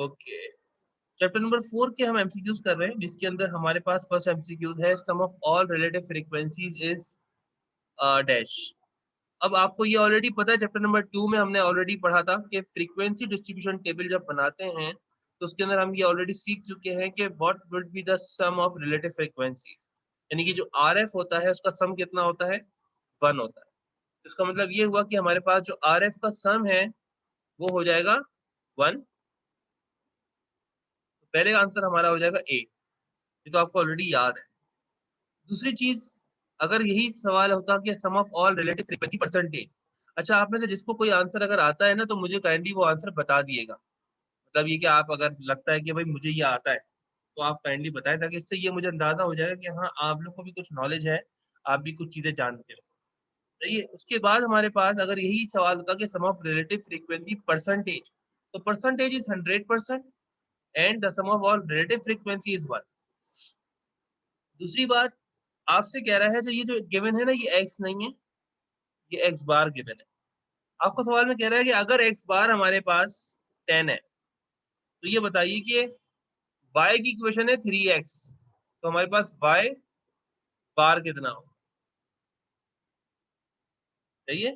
Okay, chapter number 4 के हम MCQs कर रहे हैं, जिसके अंदर हमारे पास फर्स्ट एमसीक्यूज है, sum of all relative frequencies is dash. अब आपको ये ऑलरेडी पता है, चैप्टर नंबर 2 में हमने ऑलरेडी पढ़ा था कि फ्रीक्वेंसी डिस्ट्रीब्यूशन टेबल जब बनाते हैं तो उसके अंदर हम ये ऑलरेडी सीख चुके हैं कि what would be the sum of relative frequencies, यानी कि जो आरएफ होता है उसका सम कितना होता है, 1 होता है। इसका मतलब ये हुआ कि हमारे पास जो आरएफ का सम है वो हो जाएगा 1। पहले का आंसर हमारा हो जाएगा ए, ये तो आपको ऑलरेडी याद है। दूसरी चीज, अगर यही सवाल होता कि sum of all relative frequency percentage, अच्छा आप में से जिसको कोई आंसर अगर आता है ना तो मुझे काइंडली वो आंसर बता दिएगा। मतलब ये कि आप अगर लगता है कि भाई मुझे ये आता है तो आप काइंडली बताएं, ताकि इससे ये मुझे अंदाजा हो जाएगा कि हाँ आप लोग को भी कुछ नॉलेज है, आप भी कुछ चीजें जानते हो। सही है। उसके बाद हमारे पास अगर यही सवाल होता कि sum of relative frequency percentage, तो percentage is 100% and the sum of all relative frequency is 1। दूसरी बात, आपसे कह रहा है जो ये जो गिवन है ना, ये एक्स नहीं है, ये एक्स बार गिवन है। आपको सवाल में कह रहा है कि अगर एक्स बार हमारे पास 10 है तो ये बताइए कि y की इक्वेशन है 3x, तो हमारे पास y बार कितना होगा। सही है,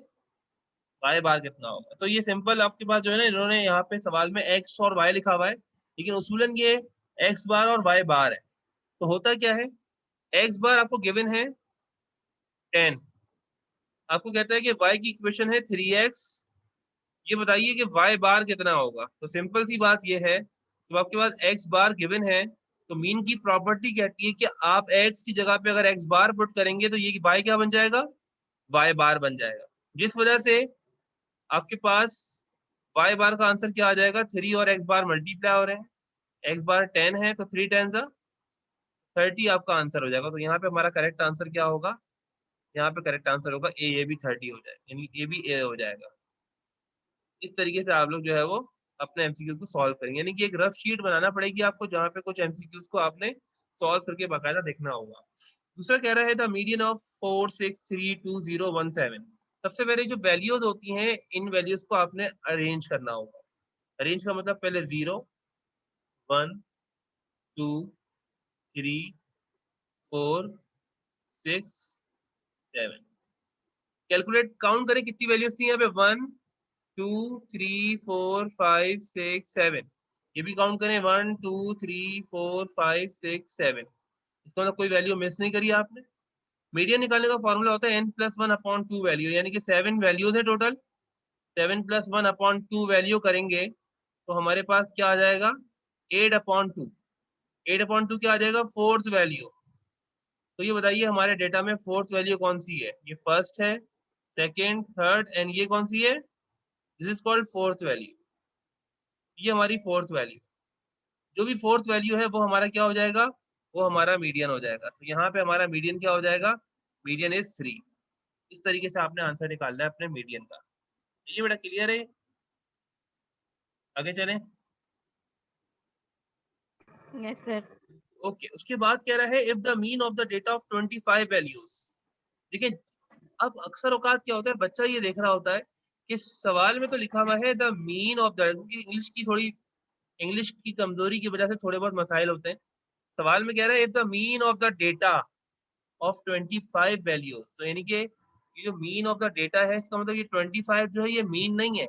y बार कितना होगा। तो ये सिंपल आपके पास जो है ना, इन्होंने यहाँ पे सवाल में x और y लिखा हुआ है, लेकिन उसूलन ये x बार और y बार है। तो होता क्या है, x बार आपको गिवन है 10, आपको कहता है कि y की इक्वेशन है 3x, ये बताइए कि y बार कितना होगा। तो सिंपल सी बात ये है, जब आपके पास x बार गिवन है तो मीन की प्रॉपर्टी कहती है कि आप x की जगह पे अगर x बार पुट करेंगे तो ये y क्या बन जाएगा, y बार बन जाएगा। जिस वजह से आपके पास y बार का आंसर क्या आ जाएगा, 3 और x बार मल्टीप्लाई हो रहे हैं, x बार 10 है तो 3 10 30 आपका आंसर हो जाएगा। तो यहाँ पे हमारा करेक्ट आंसर क्या होगा, यहाँ पे करेक्ट आंसर होगा ए, ये भी 30 हो जाएगा, यानी ए भी ए हो जाएगा। इस तरीके से आप लोग जो है वो अपने एमसीक्यूज को सॉल्व करेंगे, यानी कि एक रफ शीट बनाना पड़ेगी आपको जहाँ पे कुछ एमसीक्यूज को आपने सॉल्व करके बाकायदा देखना होगा। दूसरा कह रहा है द मीडियन ऑफ 4632017। सबसे पहले जो वैल्यूज होती हैं इन वैल्यूज को आपने अरेंज करना होगा। अरेंज का मतलब पहले 0 1 2 3 4 6 7, कैलकुलेट काउंट करें कितनी वैल्यूज थी यहाँ पे, 1 2 3 4 5 6 7। ये भी काउंट करें 1 2 3 4 5 6 7, इसका मतलब कोई वैल्यू मिस नहीं करी आपने। मीडियन निकालने का फॉर्मूला होता है n+1/2 वैल्यू, यानी कि 7 वैल्यूज है टोटल, 7+1/2 वैल्यू करेंगे तो हमारे पास क्या आ जाएगा, 8/2। 8/2 क्या आ जाएगा, फोर्थ वैल्यू। तो ये बताइए हमारे डेटा में फोर्थ वैल्यू कौन सी है, ये फर्स्ट है, सेकेंड, थर्ड एंड ये कौन सी है, this is called fourth value. ये हमारी फोर्थ वैल्यू, जो भी फोर्थ वैल्यू है वो हमारा क्या हो जाएगा, वो हमारा मीडियन हो जाएगा। तो यहाँ पे हमारा मीडियन क्या हो जाएगा, मीडियन इज 3। इस तरीके से आपने आंसर निकालना है अपने मीडियन का। ये बेटा क्लियर है, आगे चलें। Yes sir. ओके, उसके बाद कह रहा है if the mean of the data of 25 values. देखिए, अब अक्सर औकात क्या होता है, बच्चा ये देख रहा होता है कि सवाल में तो लिखा हुआ है the mean of the, English की कमजोरी की वजह से थोड़े बहुत मसाइल होते हैं। सवाल में कह रहा है if the mean of the data of 25 values, तो यानी कि ये जो मीन ऑफ द डेटा है इसका मतलब ये 25 जो है ये मीन नहीं है।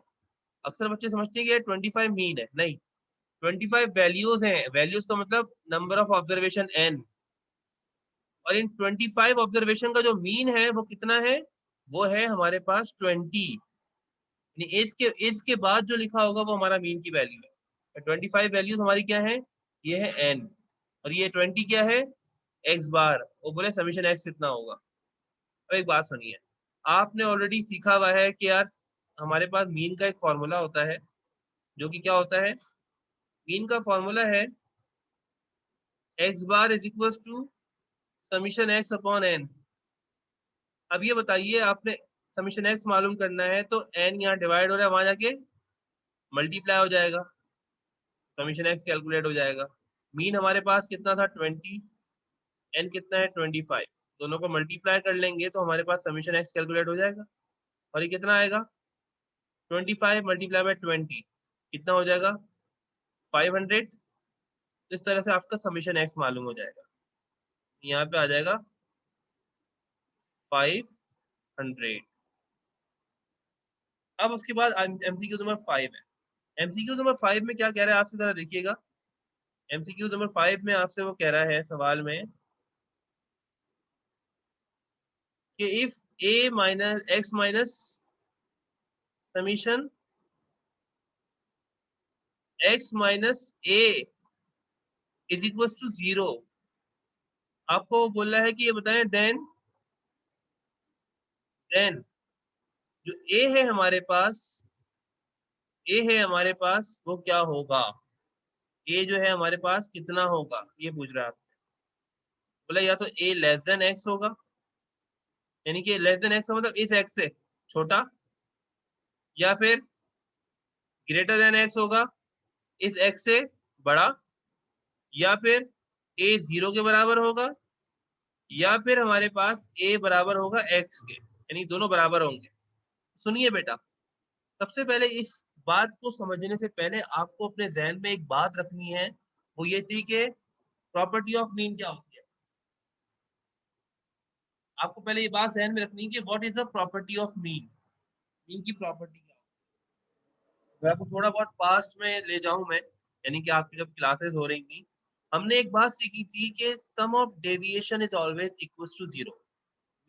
अक्सर बच्चे समझते हैं कि ये 25 मीन है, नहीं, 25 वैल्यूज हैं। वैल्यूज का मतलब नंबर ऑफ ऑब्जर्वेशन n, और इन 25 ऑब्जर्वेशन का जो मीन है वो कितना है, वो है हमारे पास 20। यानी एज के बाद जो लिखा होगा वो हमारा मीन की वैल्यू है। 25 वैल्यूज हमारी क्या है, ये है n, और ये 20 क्या है, x बार। वो बोले समीशन x कितना होगा। अब एक बात सुनिए, आपने ऑलरेडी सीखा हुआ है कि यार हमारे पास मीन का एक फॉर्मूला होता है, जो कि क्या होता है, मीन का फॉर्मूला है x bar is equal to summation x upon n। अब ये बताइए, आपने समीशन x मालूम करना है तो n यहाँ डिवाइड हो रहा है, वहां जाके मल्टीप्लाई हो जाएगा, समीशन x कैलकुलेट हो जाएगा। मीन हमारे पास कितना था 20, n कितना है 25, दोनों को मल्टीप्लाई कर लेंगे तो हमारे पास समीशन x कैलकुलेट हो जाएगा। और ये कितना आएगा, 25 मल्टीप्लाई बाय 20 कितना हो जाएगा, 500, इस तरह से आपका समीशन एक्स मालूम हो जाएगा। यहाँ पे आ जाएगा 500। अब उसके बाद एमसीक्यू नंबर 5 है। एमसीक्यू नंबर 5 में क्या कह रहा है आपसे, जरा देखिएगा। एमसीक्यू नंबर 5 में आपसे वो कह रहा है सवाल में कि if a minus x minus summation x minus a is equal to 0, आपको बोल रहा है कि ये बताएं देन जो ए है हमारे पास, ए है हमारे पास वो क्या होगा, ए जो है हमारे पास कितना होगा, ये पूछ रहा है आपसे। बोला या तो ए लेस देन एक्स होगा, यानी कि लेस देन एक्स का मतलब इस एक्स से छोटा, या फिर ग्रेटर देन एक्स होगा इस एक्स से बड़ा, या फिर ए 0 के बराबर होगा, या फिर हमारे पास ए बराबर होगा एक्स के, यानी दोनों बराबर होंगे। सुनिए बेटा, सबसे पहले इस बात को समझने से पहले आपको अपने जहन में एक बात रखनी है, वो ये थी कि प्रॉपर्टी ऑफ मीन क्या होती है। आपको पहले ये बात जहन में रखनी है कि what is the property of mean, mean की प्रॉपर्टी क्या है। मैं आपको थोड़ा बहुत पास्ट में ले जाऊं मैं, यानी कि आपकी जब क्लासेस हो रही थी, हमने एक बात सीखी थी कि sum of deviation is always equal to 0।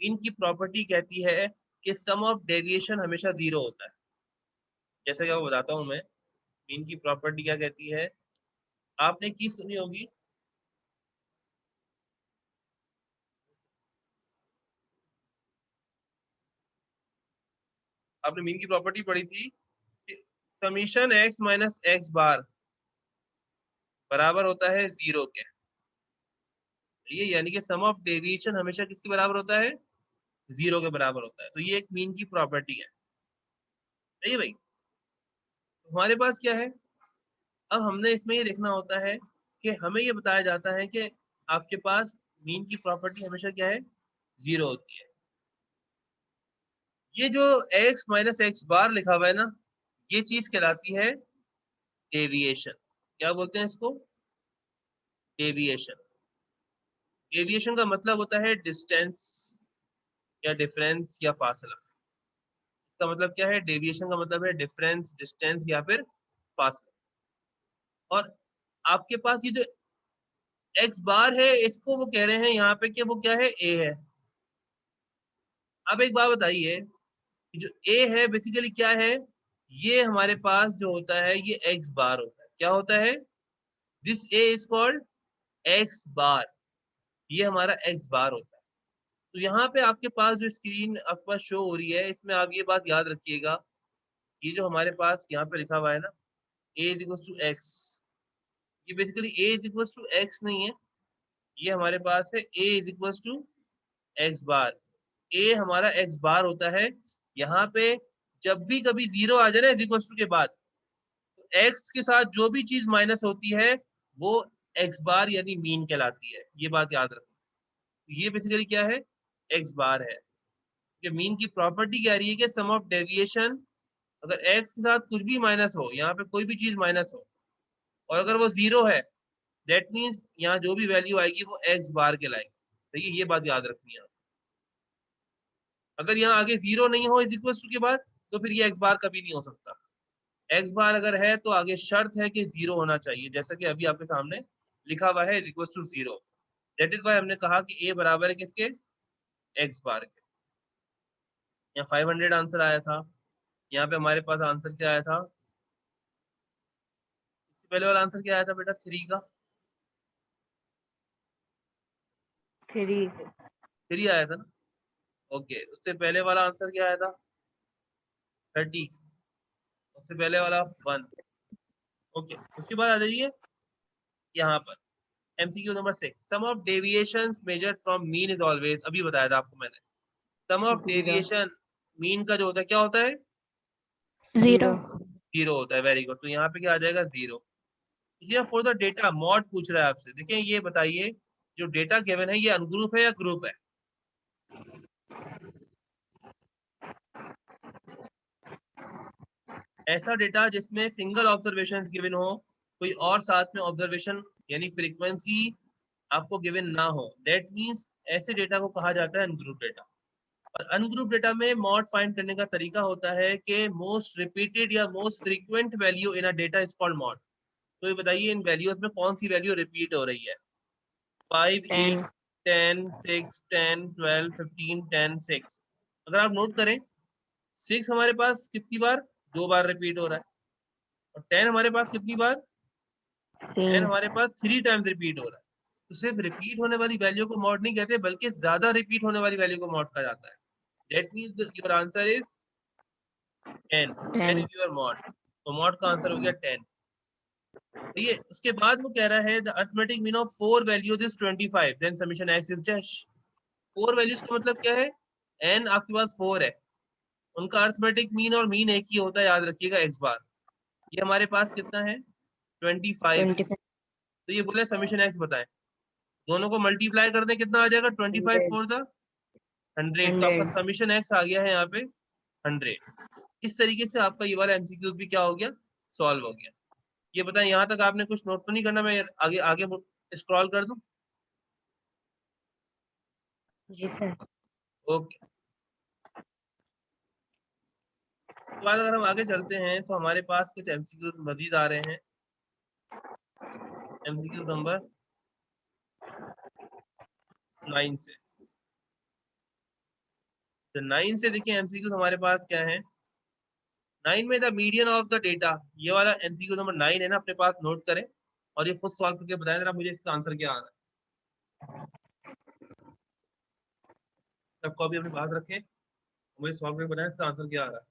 Mean की प्रॉपर्टी कहती है कि सम ऑफ डेविएशन हमेशा 0 होता है। जैसे कि आपको बताता हूँ मैं, मीन की प्रॉपर्टी क्या कहती है, आपने की सुनी होगी, आपने मीन की प्रॉपर्टी पढ़ी थी, समीशन एक्स माइनस एक्स बार बराबर होता है 0 के। ये यानी कि सम ऑफ डेविएशन हमेशा किसके बराबर होता है, 0 के बराबर होता है। तो ये एक मीन की प्रॉपर्टी है, सही है भाई। तो हमारे पास क्या है, अब हमने इसमें ये देखना होता है कि हमें ये बताया जाता है कि आपके पास मीन की प्रॉपर्टी हमेशा क्या है, 0 होती है। ये जो x माइनस एक्स बार लिखा हुआ है ना, ये चीज कहलाती है डेविएशन। क्या बोलते हैं इसको, डेविएशन। डेविएशन का मतलब होता है डिस्टेंस या डिफरेंस या फासला। इसका मतलब क्या है, डेविएशन का मतलब है डिफरेंस, डिस्टेंस या फिर फासला। और आपके पास ये जो एक्स बार है, इसको वो कह रहे हैं यहाँ पे कि वो क्या है, ए है। अब एक बात बताइए, जो ए है बेसिकली क्या है, ये हमारे पास जो होता है ये एक्स बार होता है। क्या होता है, this a is called X bar, ये हमारा एक्स बार होता है। तो यहाँ पे आपके पास जो स्क्रीन आपके पास शो हो रही है, इसमें आप ये बात याद रखिएगा, ये जो हमारे पास यहाँ पे लिखा हुआ है ना, a is equal to x, ये basically a is equal to x नहीं है, ये हमारे पास है a is equal to x bar. A हमारा एक्स बार होता है। यहाँ पे जब भी कभी 0 आ जाए ना इज इक्वल टू के बाद, तो एक्स के साथ जो भी चीज माइनस होती है वो एक्स बार यानी मीन कहलाती है। ये बात याद रखना। ये बेसिकली क्या है, एक्स बार है। कि मीन की प्रॉपर्टी कह रही है कि सम ऑफ डेविएशन, अगर एक्स के साथ कुछ भी माइनस हो, यहाँ पे कोई भी चीज माइनस हो, और अगर वो 0 है, दैट मीन्स यहाँ जो भी वैल्यू आएगी वो एक्स बार कहलाएगी। तो ये बात याद रखनी है। अगर यहाँ आगे 0 नहीं हो इज इक्वल टू के बाद, तो फिर ये एक्स बार कभी नहीं हो सकता। एक्स बार अगर है तो आगे शर्त है कि 0 होना चाहिए, जैसा कि अभी आपके सामने लिखा हुआ है is equal to 0। That is why हमने कहा कि ए बराबर है किसके, एक्स बार के। यहाँ 500 आंसर आया था। यहाँ पे हमारे पास आंसर क्या आया था, इससे पहले वाला आंसर क्या आया था बेटा, 3 का, 3 3 आया था ना। ओके, उससे पहले वाला आंसर क्या आया था, 30। उससे पहले वाला 1। ओके, उसके बाद आ जाइए यहाँ पर MCQ number 6, sum of deviations measured from mean is always, अभी बताया था आपको मैंने। सम ऑफ 0 डेविएशन मीन का जो होता है क्या होता है, 0 0 होता है। Very good. तो यहाँ पे क्या आ जाएगा, 0। इसलिए फॉर द डेटा मॉड पूछ रहा है आपसे। देखिए ये बताइए, जो डेटा गिवन है ये अनग्रुप है या ग्रुप है, ऐसा डेटा जिसमें सिंगल ऑब्जर्वेशन गिवन हो कोई और साथ में ऑब्जर्वेशन यानी फ्रीक्वेंसी आपको गिवन ना हो, दैट मीन्स ऐसे डेटा को कहा जाता है अनग्रुप डेटा। और अनग्रुप डेटा में मॉड फाइंड करने का तरीका होता है कि मोस्ट रिपीटेड या most frequent value in a data is called mod. तो ये बताइए इन वैल्यूज में कौन सी वैल्यू रिपीट हो रही है? 5, 8, 10, 6, 10, 12, 15, 10, 6। अगर आप नोट करें 6 हमारे पास कितनी बार? 2 बार रिपीट हो रहा है। और 10 हमारे पास कितनी बार? 10 हमारे पास 3 टाइम्स रिपीट हो रहा है। तो सिर्फ रिपीट होने वाली वैल्यू को मॉड नहीं कहते, बल्कि ज्यादा रिपीट होने वाली वैल्यू को मॉड कहा जाता है। That means your answer is 10। 10 is your mod. तो मॉड का आंसर हो गया 10। ठीक है, उसके बाद वो कह रहा है the arithmetic mean of 4 values is 25, then summation x is dash. 4 values का मतलब क्या है? n आपके पास 4 है, उनका अरिथमेटिक मीन और मीन एक ही होता है, याद रखिएगा x बार। ये हमारे पास कितना है? 25 है। तो ये बोले समेशन x बताएं। दोनों को मल्टीप्लाई कर दें, कितना आ जाएगा? 25 फोर द 100। तो आपका समेशन x आ गया है यहाँ पे 100। इस तरीके से आपका ये वाला एमसीक्यू भी क्या हो गया? सॉल्व हो गया। ये बताएं, यहाँ तक आपने कुछ नोट तो नहीं करना? मैं आगे आगे स्क्रॉल कर दूं? जी सर। ओके। उसके बाद अगर हम आगे चलते हैं तो हमारे पास कुछ एमसीक्यू मजीद आ रहे हैं। एमसीक्यू नंबर 9 से। तो 9 से देखिए एमसीक्यू हमारे पास क्या है? 9 में the median of the data, ये वाला एमसीक्यू नंबर 9 है ना, अपने पास नोट करें और ये खुद सॉल्व करके बताएं जरा मुझे इसका आंसर क्या आ रहा है। सब कॉपी अपने पास रखें, मुझे सॉल्व करके बताएं इसका आंसर क्या आ रहा है।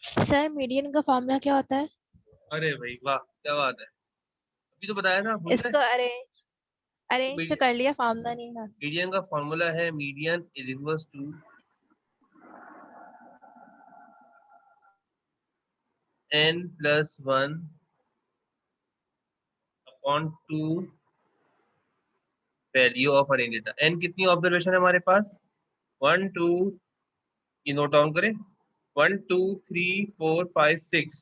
सर मीडियन का फॉर्मूला क्या होता है? अरे भाई वाह, क्या बात है, अभी तो बताया था, भूल गए? इसको अरेंज अरेंज तो कर लिया, फॉर्मूला नहीं था। मीडियन का फॉर्मूला है median is equals to n+1 upon 2 value of arrange data. n कितनी ऑब्जर्वेशन है हमारे पास? 1 2, ये नोट डाउन करें, 1 2 3 4 5 6।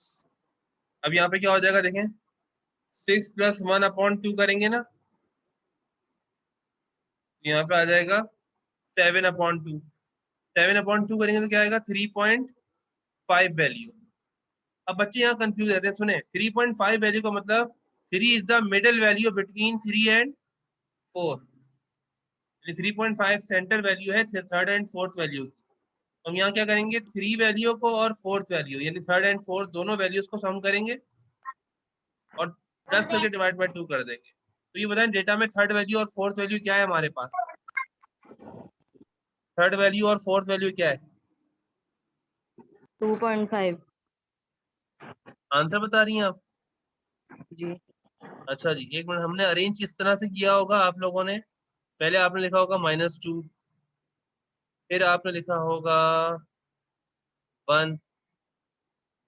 अब यहाँ पे क्या हो जाएगा देखें, 6+1 अपॉन 2 करेंगे ना, यहाँ पे आ जाएगा 7/2। 7/2 करेंगे तो क्या आएगा? 3.5 वैल्यू। अब बच्चे यहाँ कंफ्यूज रहते हैं, सुने 3.5 वैल्यू का मतलब 3 is the middle value between 3 and 4। 3.5 centre value है थर्ड एंड फोर्थ वैल्यू की। हम यहाँ क्या करेंगे, 3 वैल्यू को और फोर्थ वैल्यू यानी थर्ड एंड फोर्थ दोनों वैल्यूज को सम करेंगे और प्लस करके डिवाइड बाय 2 कर देंगे। तो ये बताएं डेटा में थर्ड वैल्यू और फोर्थ वैल्यू क्या है हमारे पास? थर्ड वैल्यू और फोर्थ वैल्यू क्या है? 2.5। आंसर बता रही हैं आप? जी। अच्छा जी, एक मिनट, हमने अरेंज किस तरह से किया होगा आप लोगों ने? पहले आपने लिखा होगा -2, फिर आपने लिखा होगा 1,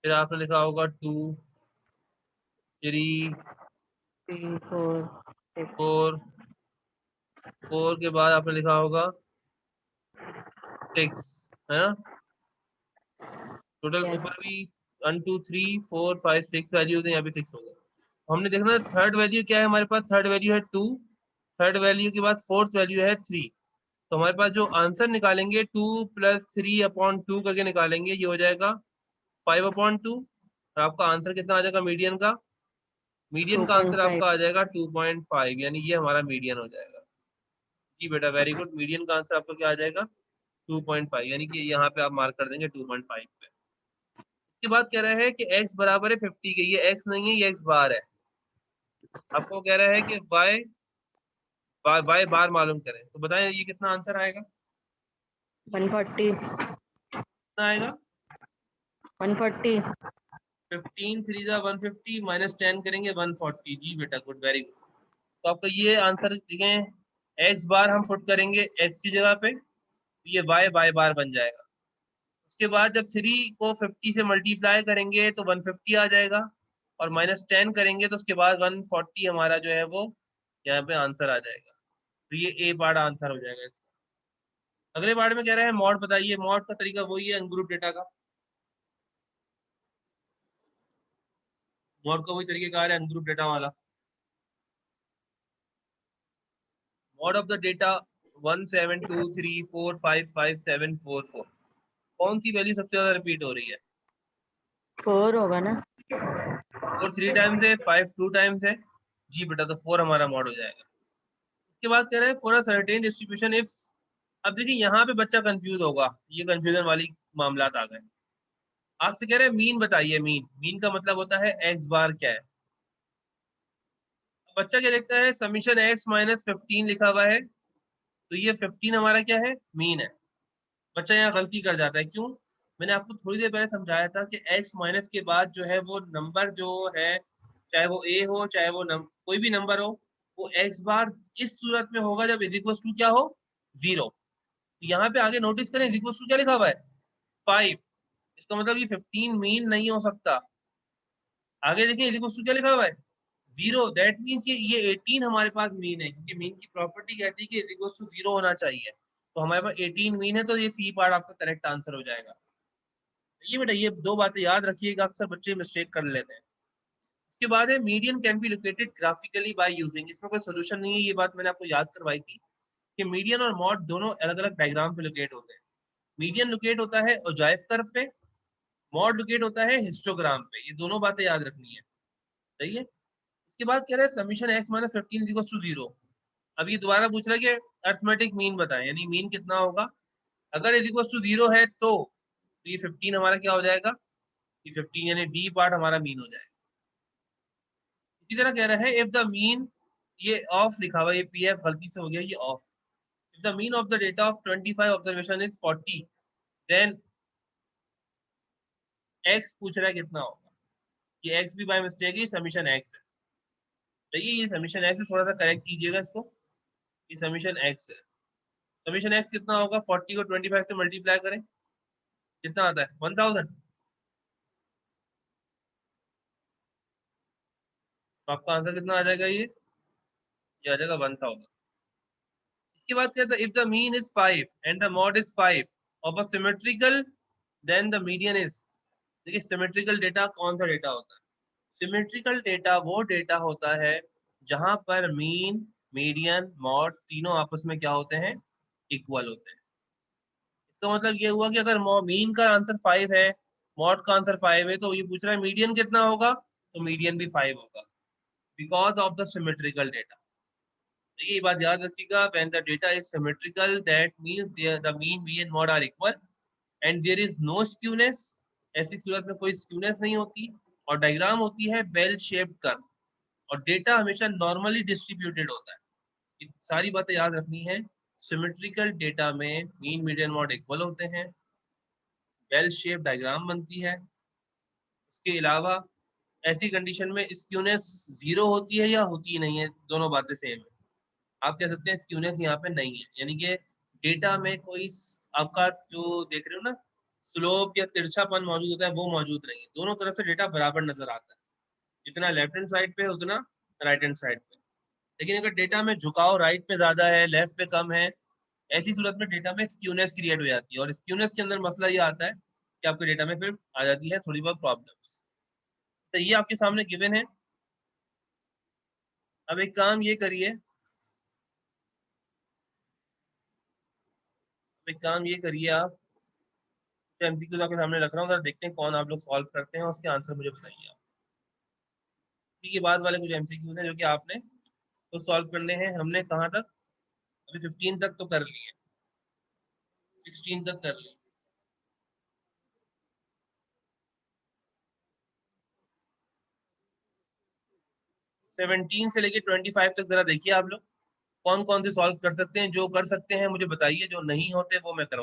फिर आपने लिखा होगा 2, 3, 3 4 6। 4, 4 के बाद आपने लिखा होगा 6, है ना? टोटल ऊपर भी 1 2 3 4 5 6 वैल्यूज है, यहाँ पे 6 होगा। हमने देखना थर्ड वैल्यू क्या है हमारे पास? थर्ड वैल्यू है 2, थर्ड वैल्यू के बाद फोर्थ वैल्यू है 3, तो हमारे पास जो आंसर निकालेंगे 2 + 3/2 करके निकालेंगे, ये हो जाएगा 5/2, और आपका आंसर कितना आ जाएगा मीडियन का? मीडियन का आंसर 2.5। आपका आ जाएगा 2.5, यानी ये हमारा मीडियन हो जाएगा। जी बेटा वेरी गुड, मीडियन का आंसर आपका क्या आ जाएगा? 2.5, यानी कि यहाँ पे आप मार्क कर देंगे 2.5 पे। इसके बाद कह रहा है कि x बराबर है 50 के, ये x नहीं है, ये x बार है। आपको कह रहा है कि y बार मालूम करें, तो बताएं ये कितना आंसर आएगा? 140। कितना आएगा? 140। 15 3 150 माइनस 10 करेंगे 140। जी बेटा गुड, वेरी गुड। तो आपका ये आंसर देखें, x बार हम पुट करेंगे x की जगह पे, तो ये y बार बन जाएगा। उसके बाद जब 3 को 50 से मल्टीप्लाई करेंगे तो 150 आ जाएगा, और माइनस 10 करेंगे तो उसके बाद 140 हमारा जो है वो यहाँ पे आंसर आ जाएगा। तो ये ए पार्ट आंसर हो जाएगा इसका। अगले पार्ट में कह रहे हैं मॉड बताइए। मॉड का तरीका वही है अनग्रुप डेटा का, मॉड का वही तरीकेकार है अनग्रुप डेटा वाला। मॉड ऑफ द डेटा 17234557444, कौन सी वैल्यू सबसे ज्यादा रिपीट हो रही है? 4 होगा ना? 4 3 टाइम्स है, 5 2 टाइम्स है। जी बेटा, तो 4 हमारा मॉड हो जाएगा। उसके बाद कह रहे हैं for a certain distribution if, अब देखिए यहाँ पे बच्चा कंफ्यूज होगा, ये कंफ्यूजन वाली मामलात आ गए। आपसे कह रहे हैं मीन बताइए, मीन मीन का मतलब होता है एक्स बार क्या है। बच्चा क्या देखता है, समीशन एक्स माइनस 15 लिखा हुआ है, तो ये 15 हमारा क्या है? मीन है। बच्चा यहाँ गलती कर जाता है, क्यों? मैंने आपको थोड़ी देर पहले समझाया था कि एक्स माइनस के बाद जो है वो नंबर जो है, चाहे वो ए हो चाहे वो कोई भी नंबर हो, वो एक्स बार इस सूरत में होगा जब इज इक्वल टू क्या हो? 0। यहाँ पे आगे नोटिस करें इज इक्वल टू क्या लिखा हुआ है? 5। इसका मतलब ये 15 मीन नहीं हो सकता। आगे देखिए इज इक्वल टू क्या लिखा हुआ है? 0। दैट मीन्स ये 18 हमारे पास मीन है, क्योंकि मीन की प्रॉपर्टी कहती है कि इज इक्वल टू 0 होना चाहिए। तो हमारे पास 18 मीन है, तो ये सी पार्ट आपका करेक्ट आंसर हो जाएगा। ये बेटा ये दो बातें याद रखिएगा, अक्सर बच्चे मिस्टेक कर लेते हैं। इसके बाद है median can be located graphically by using, इसमें कोई सोल्यूशन नहीं है, ये बात मैंने आपको याद करवाई थी कि मीडियन और मॉड दोनों अलग अलग डायग्राम पे लोकेट होते हैं। मीडियन लोकेट होता है ओजाइव कर्व पे, मॉड लोकेट होता है हिस्टोग्राम पे, ये दोनों बातें याद रखनी है। सही है। इसके बाद कह रहे हैं summation x minus 15 equal to 0। अब ये दोबारा पूछ रहा है कि अर्थमेटिक मीन बताएं, यानी मीन कितना होगा। अगर इज इक्वल टू 0 है तो ये 15 हमारा क्या हो जाएगा? ये 15 यानी डी पार्ट हमारा मीन हो जाएगा। इसी तरह कह रहा है इफ द मीन, ये ऑफ लिखा हुआ, ये पी एफ गलती से हो गया, ये off. If the mean of the data of 25 observation is 40, then x पूछ रहा है कितना होगा। ये एक्स भी बाय मिस्टेक है, समीशन एक्स है। तो ये समीशन एक्स है, थोड़ा सा करेक्ट कीजिएगा इसको। ये समीशन एक्स है। समीशन एक्स कितना होगा? 40 को 25 से मल्टीप्लाई करें, कितना आता है? 1000। तो आपका आंसर कितना आ जाएगा? ये आ जाएगा 1000। इसके बाद कहता है if the mean is 5 and the mode is 5 of a symmetrical, then the median is. देखिए सिमेट्रिकल डेटा कौन सा डेटा होता है? सिमेट्रिकल डेटा वो डेटा होता है जहां पर मीन, मीडियन, मॉड तीनों आपस में क्या होते हैं? इक्वल होते हैं। इसका मतलब ये हुआ कि अगर मीन का आंसर 5 है, मॉड का आंसर 5 है, तो ये पूछ रहा है मीडियन कितना होगा, तो मीडियन भी 5 होगा, because of the symmetrical data. ये बात याद रखिएगा, when the data is symmetrical that means the mean, mean, mod are equal and there is no skewness, ऐसी सूरत में कोई स्क्यूनेस नहीं होती, और डायग्राम होती है बेल शेप्ड कर्व, और डेटा हमेशा नॉर्मली डिस्ट्रीब्यूटेड होता है। ये सारी बातें याद रखनी है। सिमेट्रिकल डेटा में मीन, मीडियन, मॉड इक्वल होते हैं, बेल शेप डायग्राम बनती है। इसके अलावा ऐसी कंडीशन में स्क्यूनेस 0 होती है या होती ही नहीं है, दोनों बातें सेम है। आप कह सकते हैं स्क्यूनेस यहाँ पे नहीं है, यानी कि डेटा में कोई आपका जो देख रहे हो ना स्लोप या तिरछापन मौजूद होता है, वो मौजूद नहीं है। दोनों तरफ से डेटा बराबर नजर आता है, जितना लेफ्ट हैंड साइड पे उतना राइट हैंड साइड पे। लेकिन अगर डेटा में झुकाव राइट पे ज्यादा है, लेफ्ट पे कम है, ऐसी सूरत में डेटा में स्क्यूनेस क्रिएट हो जाती है, और स्क्यूनेस के अंदर मसला ये आता है कि आपके डेटा में फिर आ जाती है थोड़ी बहुत प्रॉब्लम्स। तो ये आपके सामने गिवन है। अब एक काम ये करिए, एक काम ये करिए आप, एमसीक्यूज आपके सामने रख रहा हूँ, जरा देखते हैं कौन आप लोग सॉल्व करते हैं, उसके आंसर मुझे बताइए आप। ठीक है, बाद वाले कुछ एमसीक्यूज हैं जो कि आपने तो सॉल्व करने हैं। हमने कहाँ तक, अभी 15 तक तो कर लिए, 16 तक कर लिए। सेवनटीन से लेके 25 तक जरा देखिए आप लोग कौन कौन से सॉल्व कर सकते हैं। जो कर सकते हैं मुझे बताइए, जो नहीं होते वो मैं करवा